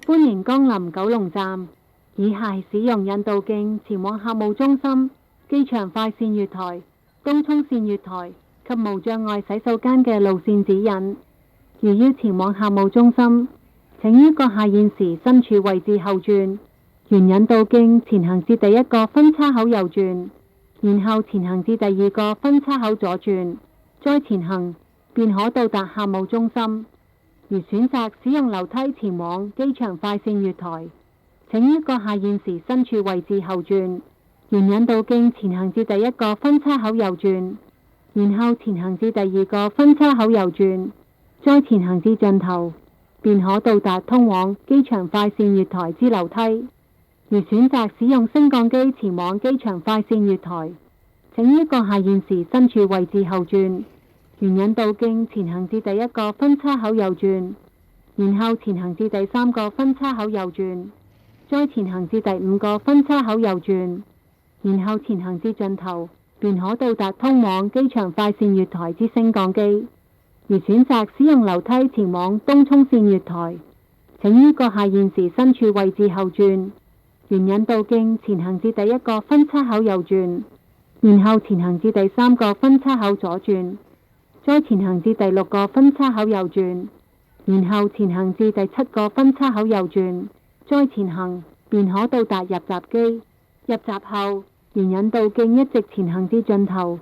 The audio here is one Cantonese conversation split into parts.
歡迎光臨九龍站，以下係使用引導徑前往客務中心、機場快線月台、東涌線月台及無障礙洗手間嘅路線指引。如要前往客務中心，請於閣下現時身處位置後轉，沿引導徑前行至第一個分叉口右轉，然後前行至第二個分叉口左轉，再前行便可到達客務中心。如選擇使用樓梯前往機場快線月台，請於閣下現時身處位置後轉，沿引導徑前行至第一個分叉口右轉，然後前行至第二個分叉口右轉，再前行至盡頭，便可到達通往機場快線月台之樓梯。如選擇使用升降機前往機場快線月台，請於閣下現時身處位置後轉，沿引導徑前行至第一個分叉口右轉，然後前行至第三個分叉口右轉，再前行至第五個分叉口右轉，然後前行至盡頭，便可到達通往機場快線月台之升降機。如選擇使用樓梯前往東涌線月台，請於閣下現時身處位置後轉，沿引導徑前行至第一個分叉口右轉，然後前行至第三個分叉口左轉，再前行至第六個分叉口右轉，然後前行至第七個分叉口右轉，再前行便可到達入閘機。入閘後，沿引導徑一直前行至盡頭，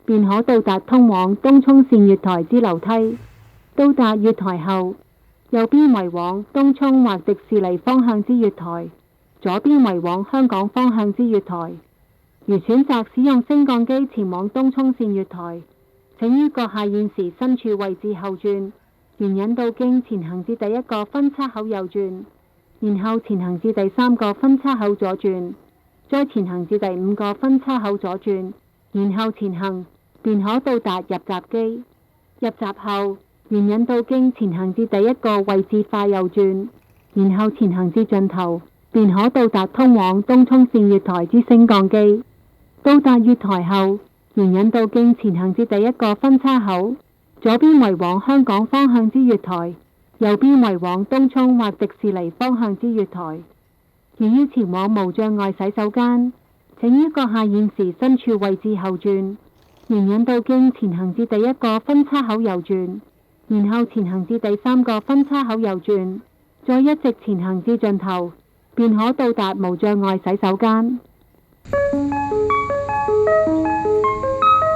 便可到達通往東涌線月台之樓梯。到達月台後，右邊為往東涌或迪士尼方向之月台，左邊為往香港方向之月台。如選擇使用升降機前往東涌線月台，請於閣下現時身處位置後轉，沿引導徑前行至第一個分叉口右轉，然後前行至第三個分叉口左轉，再前行至第五個分叉口左轉，然後前行便可到達入閘機。入閘後，沿引導徑前行至第一個位置快右轉，然後前行至盡頭，便可到達通往東涌線月台之升降機。到達月台後，沿引導徑前行至第一個分叉口，左邊為往香港方向之月台，右邊為往東涌或迪士尼方向之月台。如要前往無障礙洗手間，請於閣下現時身處位置後轉，沿引導徑前行至第一個分叉口右轉，然後前行至第三個分叉口右轉，再一直前行至盡頭，便可到達無障礙洗手間。